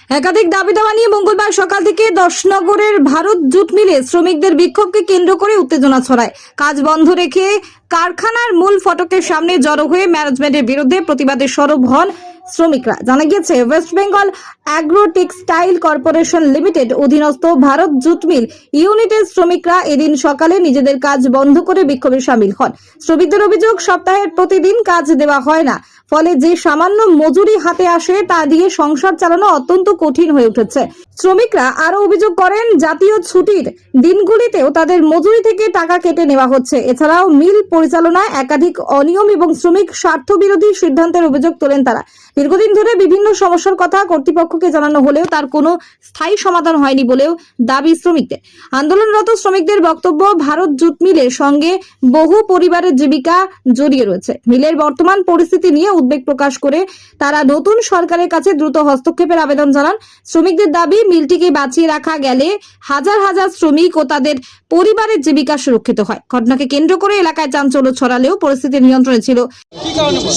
একাধিক দাবি দাওয়া নিয়ে মঙ্গলবার সকাল থেকে দশনগরের ভারত জুট মিলে শ্রমিকদের বিক্ষোভকে কেন্দ্র করে উত্তেজনা ছড়ায়। কাজ বন্ধ রেখে কারখানার মূল ফটকের সামনে জড়ো হয়ে ম্যানেজমেন্টের বিরুদ্ধে প্রতিবাদে সরব হন শ্রমিকরা। জানা গিয়েছে, West Bengal agro textile corporation limited অধীনস্থ ভারত জুট মিল ইউনিটের শ্রমিকরা এদিন সকালে নিজেদের কাজ বন্ধ করে বিক্ষোভে সামিল হন। শ্রমিকদের অভিযোগ, সপ্তাহের প্রতিদিন কাজ দেওয়া হয় না, ফলে যে সামান্য মজুরি হাতে আসে তা দিয়ে সংসার চালানো অত্যন্ত কঠিন হয়ে উঠেছে। শ্রমিকরা আরো অভিযোগ করেন, জাতীয় ছুটির দিনগুলিতেও তাদের মজুরি থেকে টাকা কেটে নেওয়া হচ্ছে। এছাড়াও মিল পরিচালনায় একাধিক অনিয়ম এবং শ্রমিক স্বার্থ বিরোধী সিদ্ধান্তের অভিযোগ তোলেন তারা। দীর্ঘদিন ধরে বিভিন্ন সমস্যার কথা কর্তৃপক্ষকে জানানো হলেও তার কোনো স্থায়ী সমাধান হয়নি বলেও দাবি শ্রমিকদের। আন্দোলনরত শ্রমিকদের বক্তব্য, ভারত জুট মিলের সঙ্গে বহু পরিবারের জীবিকা জড়িয়ে রয়েছে। মিলের বর্তমান পরিস্থিতি নিয়ে উদ্বেগ প্রকাশ করে তারা নতুন সরকারের কাছে দ্রুত হস্তক্ষেপের আবেদন জানান। শ্রমিকদের দাবি, মিলটিকে বাঁচিয়ে রাখা গেলে হাজার হাজার শ্রমিক ও তাদের পরিবারের জীবিকা সুরক্ষিত হয়। ঘটনাকে কেন্দ্র করে এলাকায় চাঞ্চল্য ছড়ালেও পরিস্থিতি নিয়ন্ত্রণে ছিল।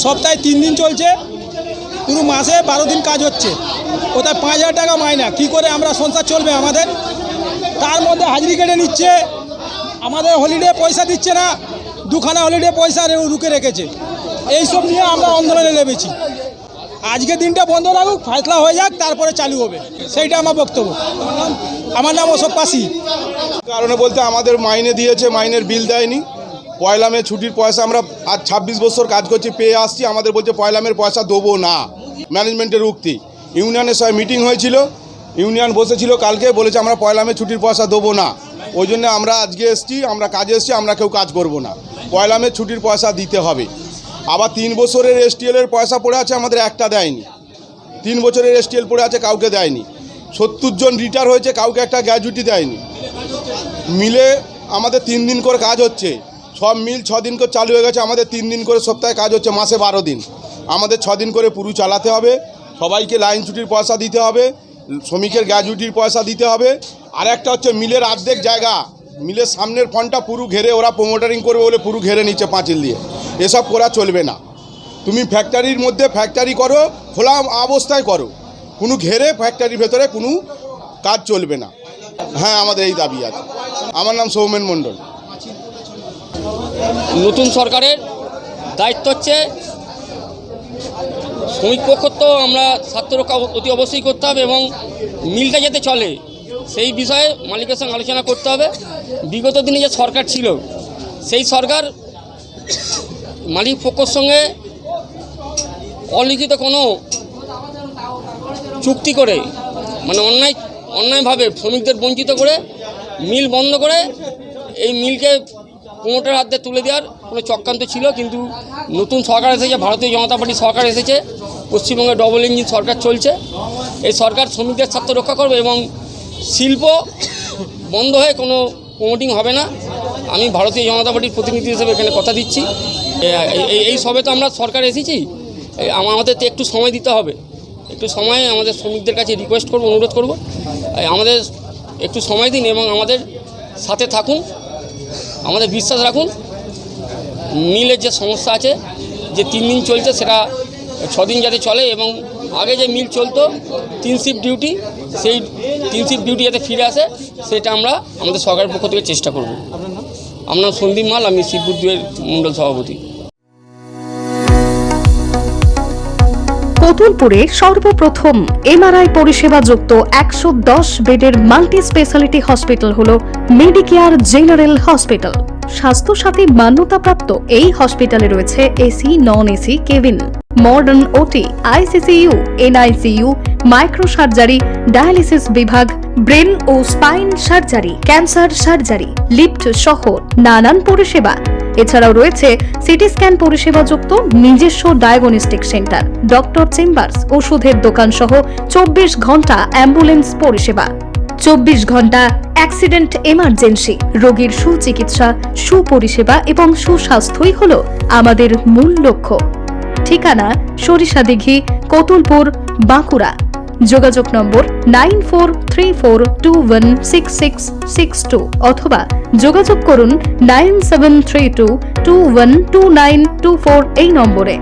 সপ্তাহে 3 দিন চলছে, পুরো মাসে 12 দিন কাজ হচ্ছে, কোথায় 5,000 টাকা মাইনা। কি করে আমরা সংসার চলবে আমাদের? তার মধ্যে হাজিরি কেটে নিচ্ছে, আমাদের হলিডে পয়সা দিচ্ছে না, দুখানা হলিডে পয়সা রুকে রেখেছে। এইসব নিয়ে আমরা আন্দোলনে নেমেছি। আজকে দিনটা বন্ধ রাখুক, ফয়সলা হয়ে যাক, তারপরে চালু হবে, সেইটা আমার বক্তব্য। আমার নাম অশোক পাসি। কারণে বলতে আমাদের মাইনে দিয়েছে, মাইনের বিল দেয়নি। পয়লা মে ছুটির পয়সা আমরা আজ 26 বছর কাজ করছি, পেয়ে আসছি। আমাদের বলছে পয়লা মের পয়সা দেবো না, ম্যানেজমেন্টের উক্তি। ইউনিয়নের সঙ্গে মিটিং হয়েছিল, ইউনিয়ন বসেছিল কালকে, বলেছে আমরা পয়লা মে ছুটির পয়সা দেবো না। ওই জন্য আমরা আজকে এসছি, আমরা কাজে এসছি, আমরা কেউ কাজ করব না। পয়লা মে ছুটির পয়সা দিতে হবে। আবার 3 বছরের এসটিএলের পয়সা পড়ে আছে, আমাদের একটা দেয়নি। 3 বছরের এসটিএল পড়ে আছে, কাউকে দেয়নি। 70 জন রিটায়ার হয়েছে, কাউকে একটা গ্র্যাজুইটি দেয়নি। মিলে আমাদের 3 দিন করে কাজ হচ্ছে, সব মিল 6 দিন করে চালু হয়ে গেছে। আমাদের 3 দিন করে সপ্তাহে কাজ হচ্ছে, মাসে 12 দিন। আমাদের 6 দিন করে পুরো চালাতে হবে। সবাইকে লাইন ছুটির পয়সা দিতে হবে, শ্রমিকের গ্র্যাজুইটির পয়সা দিতে হবে। আর একটা হচ্ছে মিলের অর্ধেক জায়গা, মিলের সামনের ফ্রন্টটা পুরো ঘেরে ওরা প্রোমোটারিং করবে বলে পুরো ঘেরে নিচ্ছে পাঁচিল দিয়ে। এসব করা চলবে না। তুমি ফ্যাক্টরির মধ্যে ফ্যাক্টরি করো, খোলা অবস্থায় করো, কোনো ঘেরে ফ্যাক্টরির ভেতরে কোনো কাজ চলবে না। হ্যাঁ, আমাদের এই দাবি আছে। আমার নাম সৌমেন মণ্ডল। নতুন সরকারের দায়িত্ব হচ্ছে শ্রমিক পক্ষ, তো আমরা স্বার্থ রক্ষা অতি অবশ্যই করতে হবে এবং মিলটা যাতে চলে সেই বিষয়ে মালিকের সঙ্গে আলোচনা করতে হবে। বিগত দিনে যে সরকার ছিল, সেই সরকার মালিক পক্ষের সঙ্গে অলিখিত কোনো চুক্তি করে, মানে অন্যায়ভাবে শ্রমিকদের বঞ্চিত করে মিল বন্ধ করে এই মিলকে প্রমোটার হাতে তুলে দেওয়ার কোনো চক্রান্ত ছিল। কিন্তু নতুন সরকার এসেছে, ভারতীয় জনতা পার্টির সরকার এসেছে, পশ্চিমবঙ্গে ডবল ইঞ্জিন সরকার চলছে। এই সরকার শ্রমিকদের স্বার্থ রক্ষা করবে এবং শিল্প বন্ধ হয়ে কোনো প্রমোটিং হবে না। আমি ভারতীয় জনতা পার্টির প্রতিনিধি হিসেবে এখানে কথা দিচ্ছি। এই সবে তো আমরা সরকার এসেছি, আমাদের তো একটু সময় দিতে হবে। একটু সময় আমাদের শ্রমিকদের কাছে রিকোয়েস্ট করব, অনুরোধ করব, আমাদের একটু সময় দিন এবং আমাদের সাথে থাকুন, আমাদের বিশ্বাস রাখুন। মিলের যে সমস্যা আছে, যে 3 দিন চলছে, সেটা 6 দিন যাতে চলে এবং আগে যে মিল চলতো 3 শিফট ডিউটি, সেই 3 শিফট ডিউটি যাতে ফিরে আসে, সেটা আমরা আমাদের সরকারের পক্ষ থেকে চেষ্টা করব। আমার নাম সন্দীপ মাল, আমি শিবপুর 2-এর মণ্ডল সভাপতি। কতুলপুরে সর্বপ্রথম এমআরআই পরিষেবা যুক্ত 110 বেডের মাল্টি স্পেশালিটি হসপিটাল হল মেডিকেয়ার জেনারেল হসপিটাল। স্বাস্থ্যসাথী মান্যতাপ্রাপ্ত এই হসপিটালে রয়েছে AC, non AC cabin, modern OT, ICCU, NICU, micro surgery, dialysis বিভাগ, ব্রেন ও spine surgery, cancer surgery, lift সহ নানান পরিষেবা। এছাড়াও রয়েছে সিটি স্ক্যান পরিষেবা যুক্ত নিজস্ব ডায়াগনস্টিক সেন্টার, ডক্টর চেম্বার্স, ওষুধের দোকান সহ 24 ঘন্টা অ্যাম্বুলেন্স পরিষেবা। 24 ঘন্টা অ্যাক্সিডেন্ট এমার্জেন্সি, রোগীর সুচিকিৎসা, সুপরিষেবা এবং সুস্বাস্থ্যই হল আমাদের মূল লক্ষ্য। ঠিকানা সরিষাদিঘি, কতুলপুর, বাঁকুড়া। যোগাযোগ নম্বর 9434216662 অথবা যোগাযোগ করুন 9732212924 এই নম্বরে।